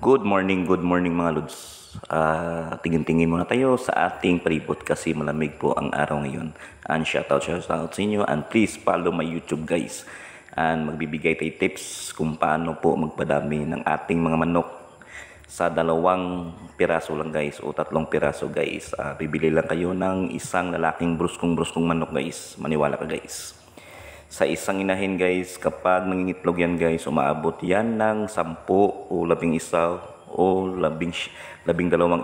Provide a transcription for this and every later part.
Good morning mga lods. Tingin-tingin muna tayo sa ating palibot kasi malamig po ang araw ngayon. And shoutout sa inyo and please follow my YouTube guys. And magbibigay tayo tips kung paano po magpadami ng ating mga manok sa 2 piraso lang guys o 3 piraso guys. Bibili lang kayo ng isang lalaking bruskong manok guys. Maniwala ka guys. Sa isang inahin guys, kapag nangingitlog yan guys, umaabot yan ng 10 o 11 o 12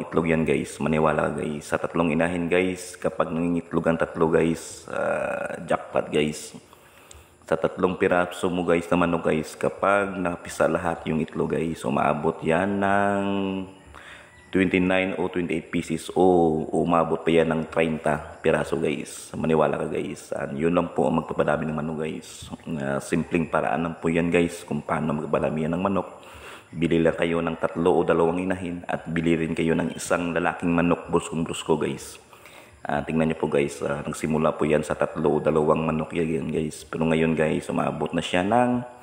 itlog yan guys. Maniwala guys. Sa 3 inahin guys, kapag nangingitlog ang 3 guys, jackpot guys. Sa 3 piraso mo guys na manok guys, kapag napisa lahat yung itlog guys, umaabot yan ng 29 o 28 pieces o umabot pa yan ng 30 piraso guys. Maniwala ka guys. Yun lang po ang magpapadami ng manok guys. Simpleng paraan lang po yan guys kung paano magpadami yan ng manok. Bili lang kayo ng 3 o 2 inahin at bili rin kayo ng isang lalaking manok brusko guys. Tingnan nyo po guys, nagsimula po yan sa 3 o 2 manok yan guys. Pero ngayon guys, umabot na siya ng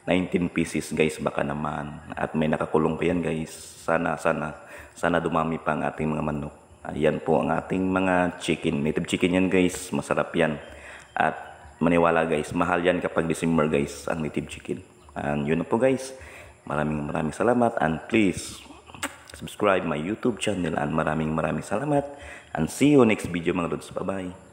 19 pieces guys, baka naman. At may nakakulong pa yan guys. Sana dumami pa ang ating mga manok. Ayan po ang ating mga chicken. Native chicken yan guys. Masarap yan. At maniwala guys, mahal yan kapag December guys, ang native chicken. And yun na po guys. Maraming salamat. And please, subscribe my YouTube channel. And maraming salamat. And see you next video mga lods. Bye bye.